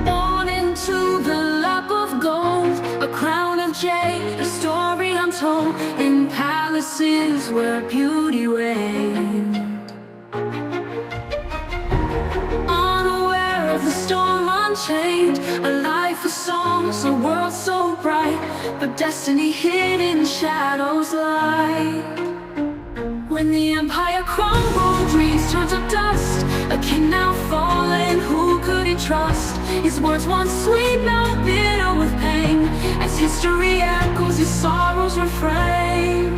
Born into the lap of gold, a crown of jade, a story untold, in palaces where beauty reigned. Unaware of the storm unchained, a life of songs, a world so bright, but destiny hid in shadows light. When the empire crumbled, dreams turned to dust, a king now fallen, who could he trust? His words once sweet, now bitter with pain, as history echoes his sorrow's refrain.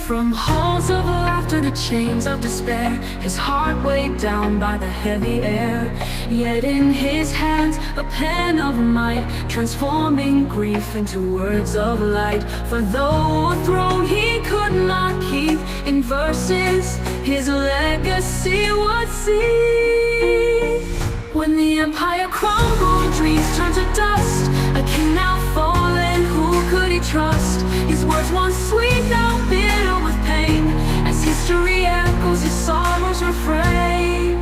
From halls of laughter to chains of despair, his heart weighed down by the heavy air. Yet in his hands a pen of might, transforming grief into words of light. For though a throne he could not keep, in verses his legacy would see. When the empire crumbled, dreams turned to dust, a king now fallen, who could he trust? His words once sweet, now bitter with pain, as history echoes his sorrow's refrain.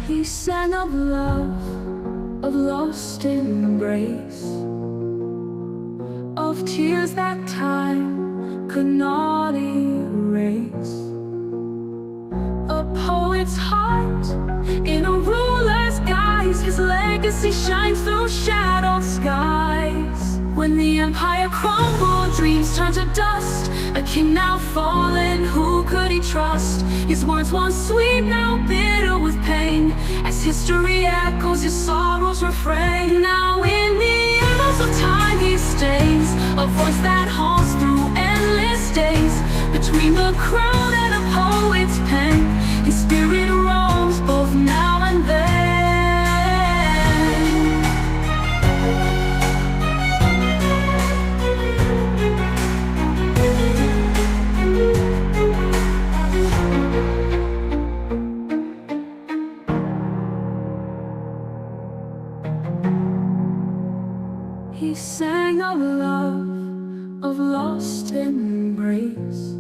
He sang of love, of lost embrace, of tears that time could not erase. A poet's heart in a ruler's guise, his legacy shines through shadowed skies. When the empire crumbled, dreams turned to dust, a king now fallen, who could he trust? His words once sweet, now bitter with pain, as history echoes his sorrow's refrain. Now in the annals of time he stays, a voice that haunts through endless days. Between the crown and a poet's pen, his spirit roams both now and then. He sang of love, of lost embrace,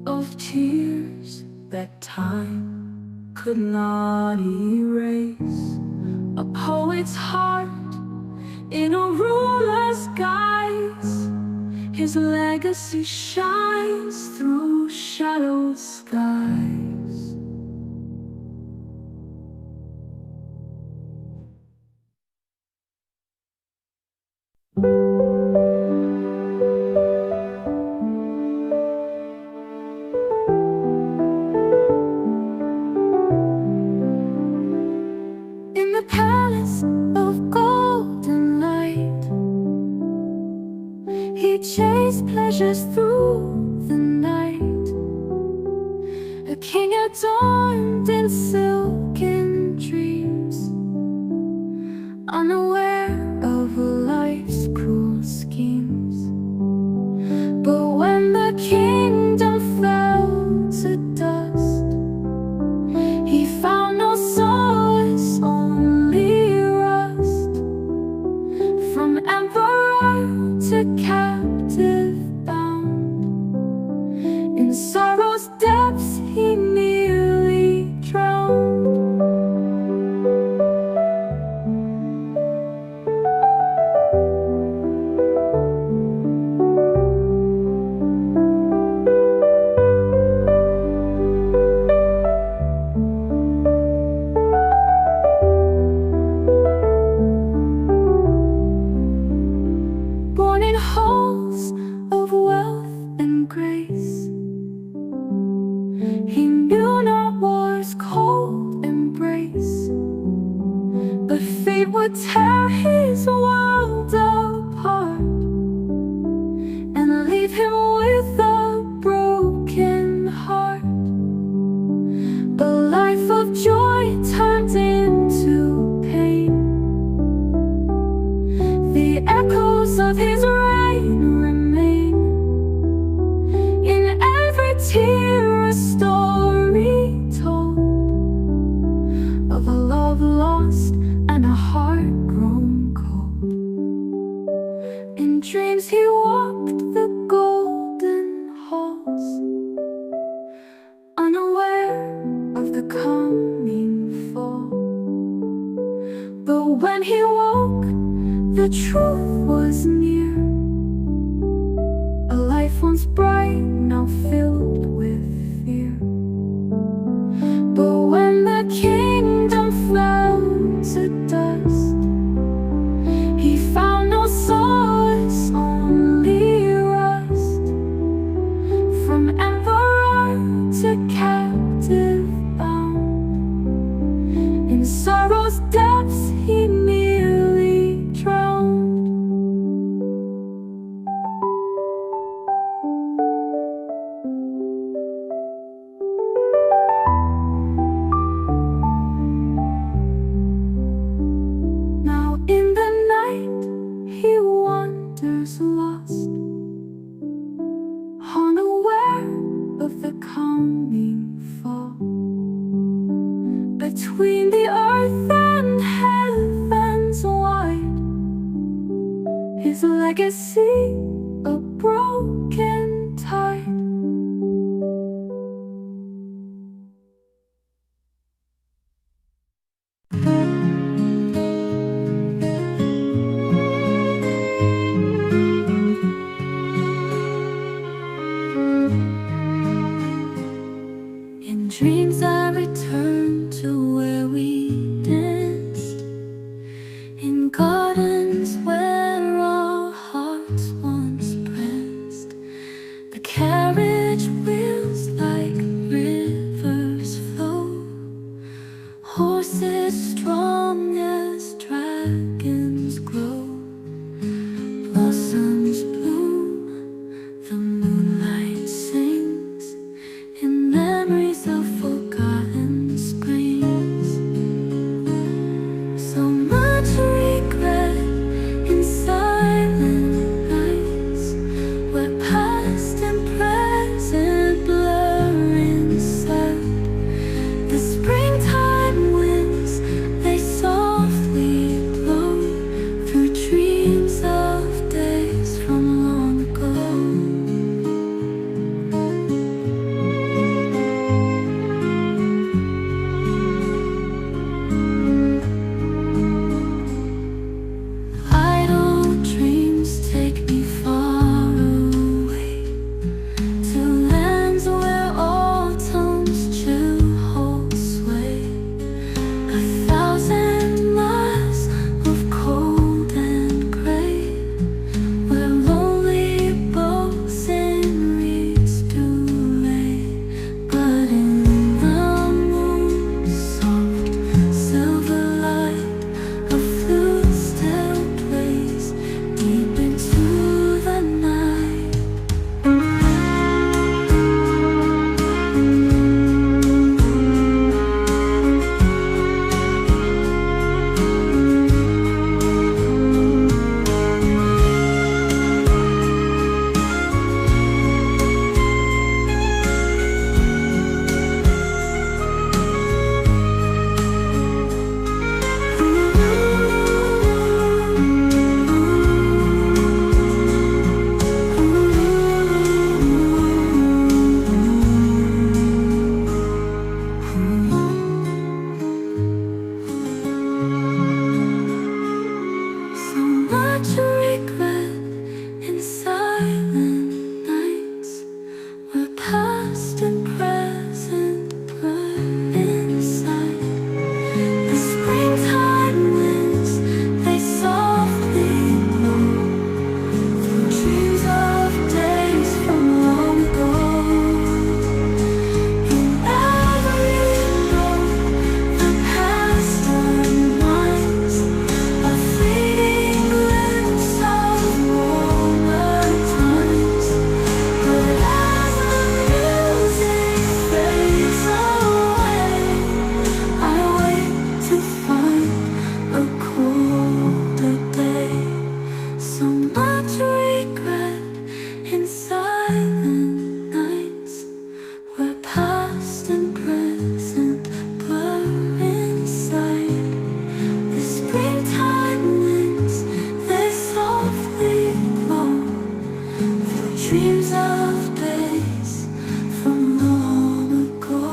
of tears that time could not erase. A poet's heart in a ruler's guise, his legacy shines through shadowed skies. In the palace of golden light, he chased pleasures through the night. A king adorned in silken dreams, unaware of life's cruel schemes. But when the kingdom fell to dust, he found no solace, only rust. From emperor to captive bound, in sorrow's depths he nearly drowned. Born in halls of wealth and grace, he knew not war's cold embrace. But fate would tear his world apart and leave him with a the coming fall. Between the earth and heavens wide, his legacy a broken tide. In dreams I return to where we danced, in gardens where our hearts once pranced. The carriage wheels like rivers flow, horses strong as dragons grow. Blossoms bloom, the moonlight sings in memories of forgotten springs. So much regret in silent nights, where past and present blur inside. The springtime winds, they softly blow through dreams of days from long ago. Idle dreams take me far away, to lands where autumn's chill holds sway. 1,000 miles of cold and gray, where lonely boats in reeds do lay. But in the moon's soft silver light, a flute still plays deep into the night. So much regret in silent nights, where past and present blur inside. The springtime winds, they softly blow through dreams of days from long ago. In every note, the past unwinds, a fleeting glimpse of warmer times. But as the music fades away, I wait to find a colder day. So much regret in silent nights, where past and present blur inside. The springtime winds, they softly blow through dreams of days from long ago.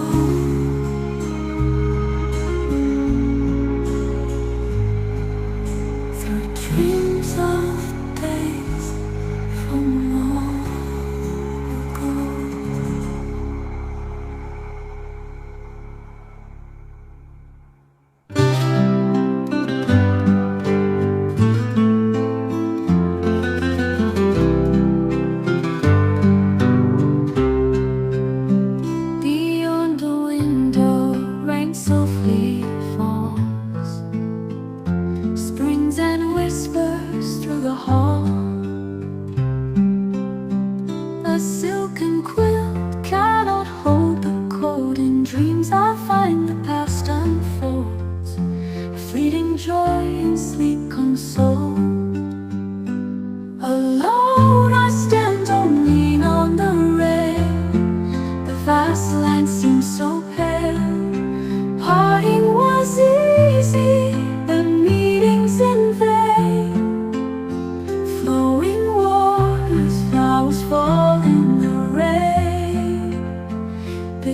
Through dreams of days from long ago. Beyond the window, rain softly falls, springs and whispers through the hall. A silken quilt cannot hold the cold. In dreams I find the past unfolds, a fleeting joy in sleep console. Alone I stand, don't lean on the rail. The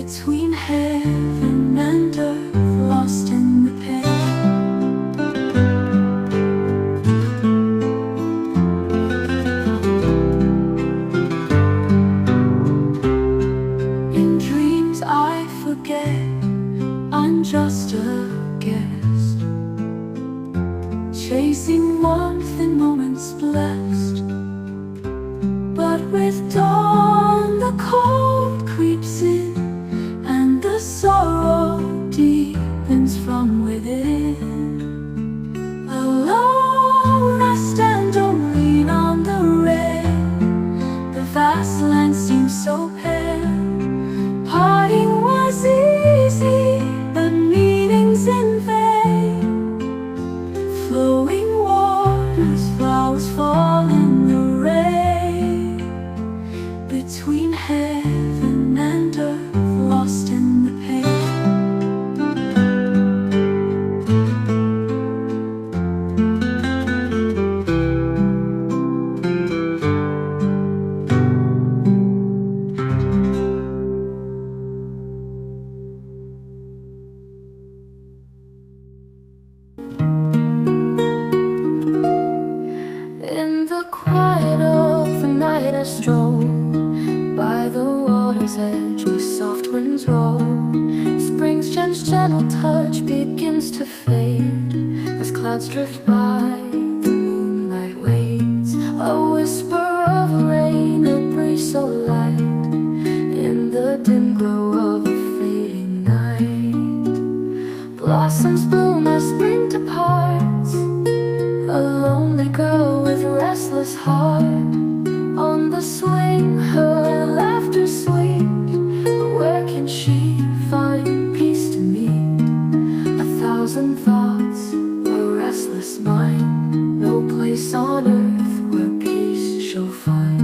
between heaven and earth, lost in the pain. In dreams I forget I'm just a guest, chasing warmth in moments blessed. But with dawn the cold creeps in, and the sorrow deepens from within. Alone I stand or lean on the rail. The vast land seems so pale. Parting was easy, but meaning's in vain. Flowing waters, flowers fall in the rain. Between heaven and earth, lost in the pain. In the quiet of the night I stroll by the water's edge where soft winds roll. Spring's gentle touch begins to fade as clouds drift by, the moonlight waits. A whisper of rain, a breeze so light, in the dim glow of a fading night. Blossoms bloom as spring departs, a lonely girl with restless heart. On the swing, her laughter sweet, but where can she find peace to meet? A thousand thoughts, a restless mind, no place on earth where peace she'll find.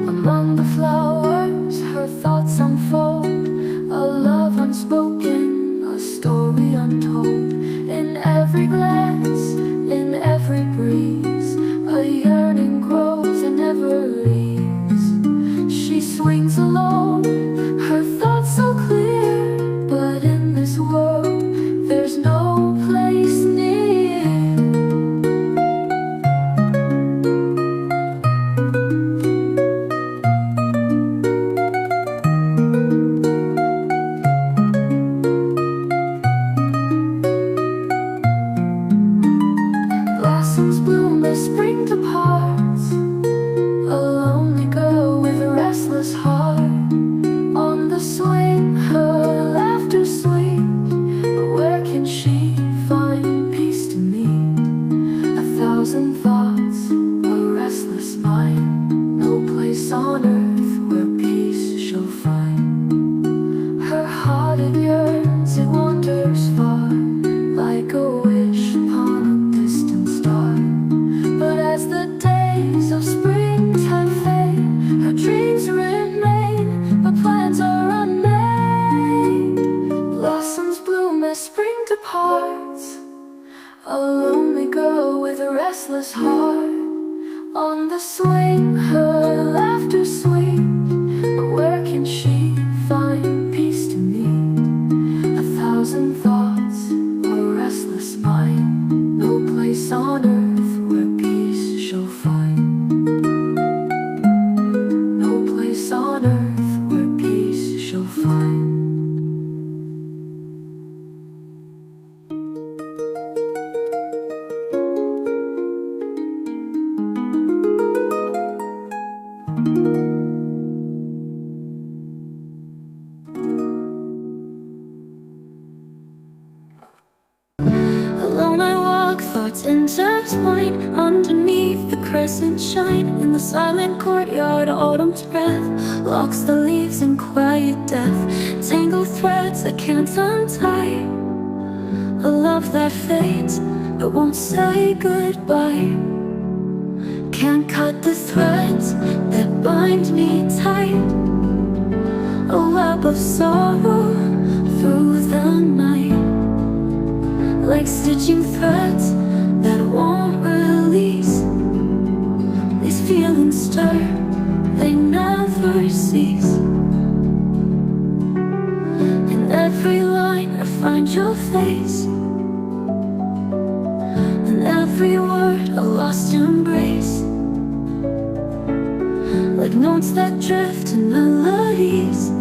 Among the flowers, her thoughts unfold, a love unspoken, a story untold. In every glance, in every breeze, a yearning grows and never leaves. She swings alone, her thoughts so clear, but in this world, there's no place near. Blossoms bloom as spring departs, a lonely girl with a restless heart. On the swing, her laughter sweet, but where can she find peace to meet? A thousand thoughts, a restless mind, no place on earth where peace she'll find. Her heart it yearns, it wanders far, like a wish upon a distant star. But as the days of springtime fade, her dreams remain, but plans are unmade. Blossoms bloom as spring departs, a lonely girl with a restless heart. On the swing, her laughter sweet, but where can she find peace to meet? A thousand thoughts, a restless mind, no place on earth where peace she'll find. No place on earth where peace she'll find. Alone I walk, thoughts intertwine, underneath the crescent shine. In the silent courtyard, autumn's breath locks the leaves in quiet death. Tangled threads that can't untie, a love that fades but won't say goodbye. Can't cut the threads that bind me tight. of sorrow through the night, like stitching threads that won't release. These feelings stir, they never cease. In every line I find your face, in every word a lost embrace, like notes that drift in melodies.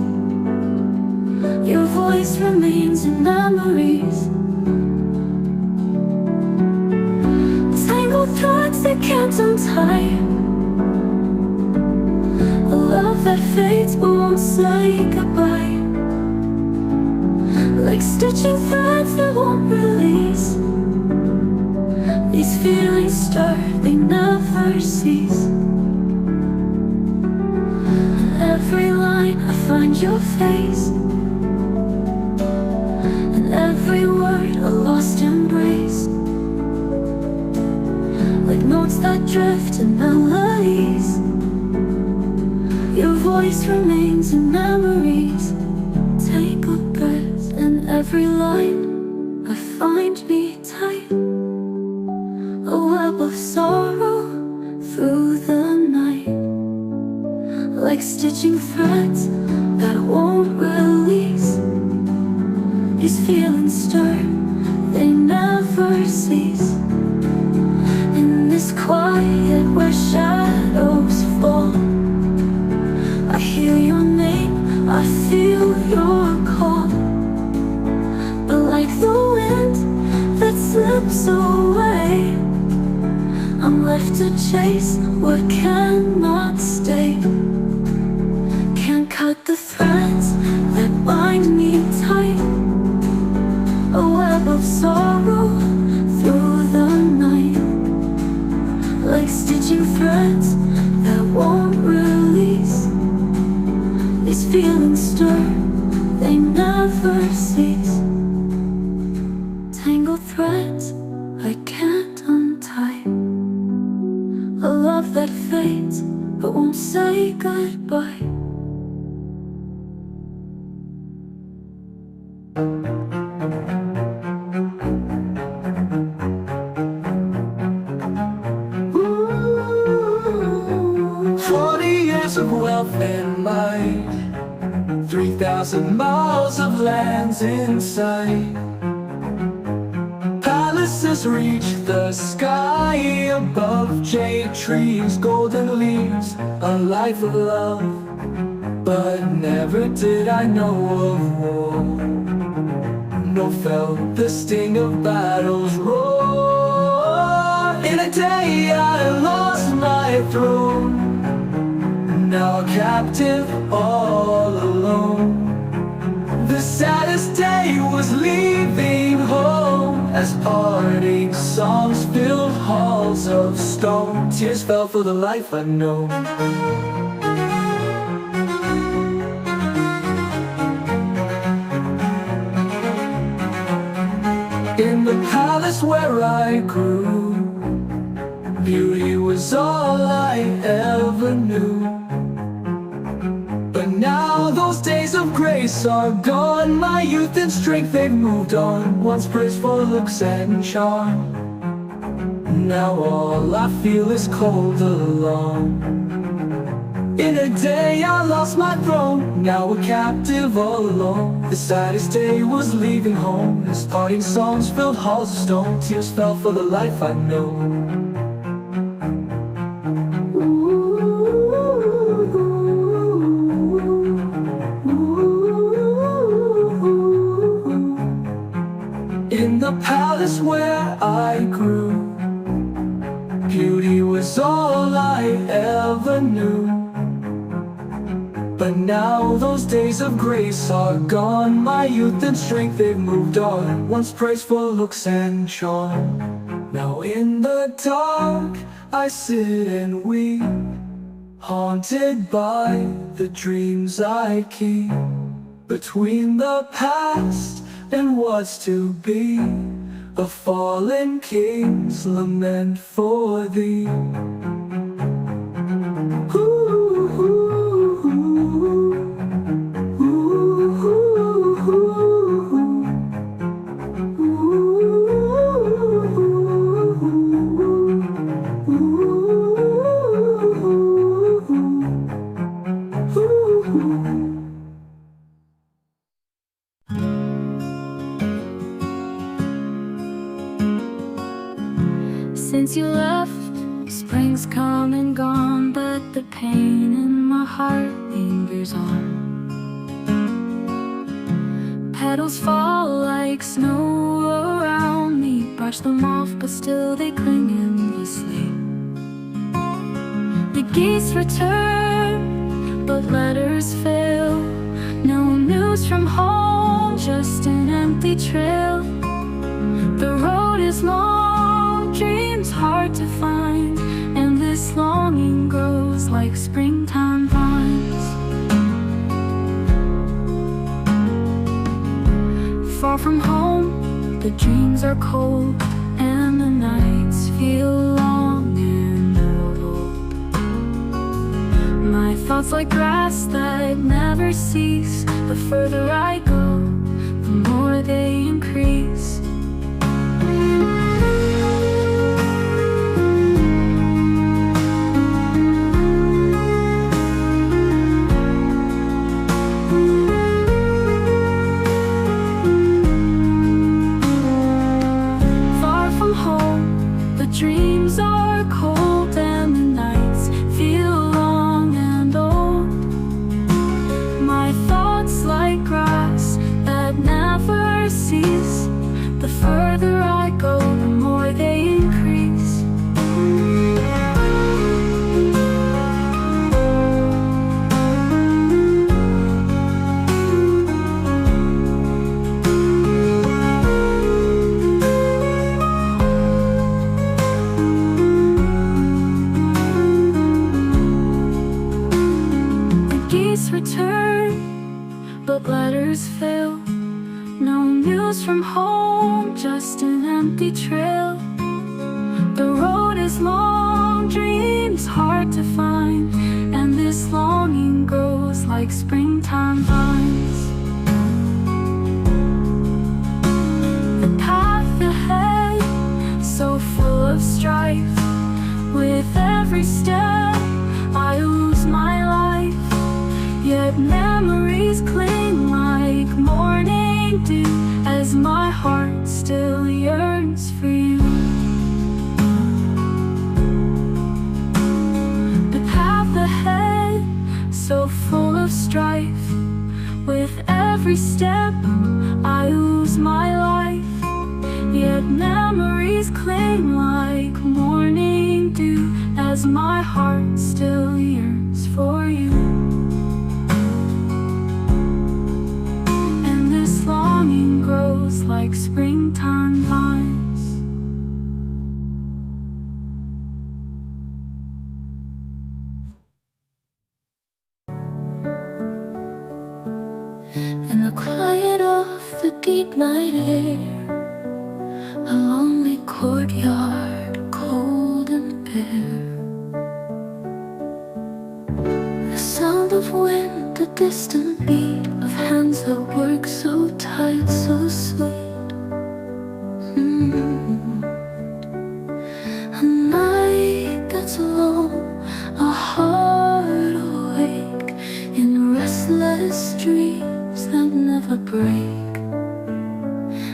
Your voice remains in memories. Tangled threads that can't untie, a love that fades but won't say goodbye, like stitching threads that won't release. These feelings stir, they never cease. In every line I find your face, in every word a lost embrace, like notes that drift in melodies. Your voice remains in memories. Take a breath, in every line I find me tight, a web of sorrow through the night, like stitching threads that won't release. These feelings stir, they never cease. In this quiet where shadows fall, I hear your name, I feel your call. But like the wind that slips away, I'm left to chase what cannot stay. Can't cut the threads that bind me tight, a web of sorrow through the night, like stitching threads that won't release. These feelings stir, they never cease. Tangled threads I can't untie, a love that fades but won't say goodbye. Ooh, 40 years of wealth and might, 3,000 miles of lands in sight. Palaces reach the sky above, jade trees, golden leaves, a life of love. But never did I know of war, nor felt the sting of battle's roar. In a day I lost my throne, now a captive all alone. The saddest day was leaving home, as parting songs filled halls of stone. Tears fell for the life I'd known. In the palace where I grew, beauty was all I ever knew. But now those days of grace are gone, my youth and strength they've moved on. Once praised for looks and charm, now all I feel is cold alone. In a day I lost my throne, now a captive all alone. The saddest day was leaving home, as parting songs filled halls of stone. Tears fell for the life I know. In the palace where I grew, beauty was all I ever knew. But now those days of grace are gone, my youth and strength they've moved on. Once praised for looks and charm, now in the dark I sit and weep, haunted by the dreams I keep. Between the past and what's to be, a fallen king's lament for thee. Ooh, ooh, ooh, ooh. since you left. Spring's come and gone, but the pain in my heart lingers on. Petals fall like snow around me, brush them off, but still they cling endlessly. The geese return, but letters fail. No news from home, just an empty trail. The road is long, dreams hard to find, and this longing grows like springtime vines. Far from home, the dreams are cold, and the nights feel long and old. My thoughts like grass that never cease. The further I go, the more they increase. Dreams are cold and the nights feel long and old. My thoughts like grass that never cease. The further I go, the more they increase. Return, but letters fail. No news from home, just an empty trail. The road is long, dreams hard to find, and this longing grows like springtime vines. The path ahead, so full of strife. With every step, I lose my life. Yet memories cling like morning dew, as my heart still yearns for you. The path ahead, so full of strife. With every step, I lose my life. Yet memories cling like morning dew, as my heart still yearns for you. Longing grows like springtime vines. In the quiet of the deep night air, a lonely courtyard, cold and bare. The sound of wind, the distant beat of hands at work, so tired, so sweet. A night that's alone, a heart awake in restless dreams that never break.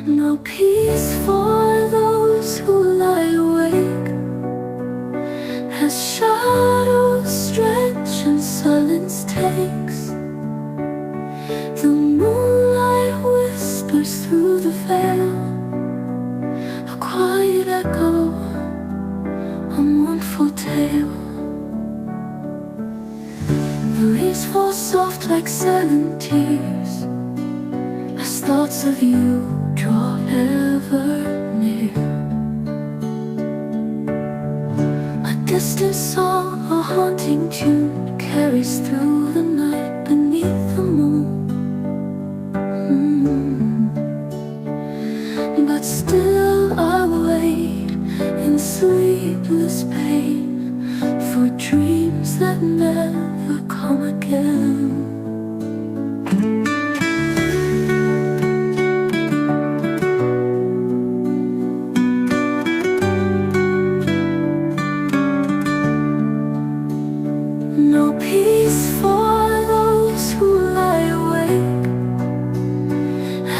No peace for those who lie awake, as shadows stretch and silence takes. The moonlight whispers through the veil, a quiet echo, a mournful tale. The leaves fall soft like silent tears, as thoughts of you draw ever near. A distant song, a haunting tune, carries through the night beneath the moon. But still I wait in sleepless pain for dreams that never come again. No peace for those who lie awake,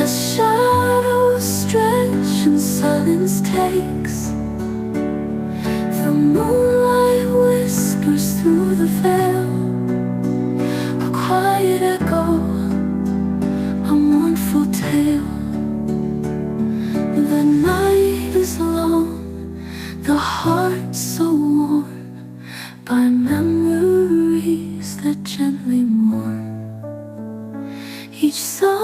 as shadows stretch and silence takes. it echo, a mournful tale. The night is long, the heart so worn by memories that gently mourn. Each song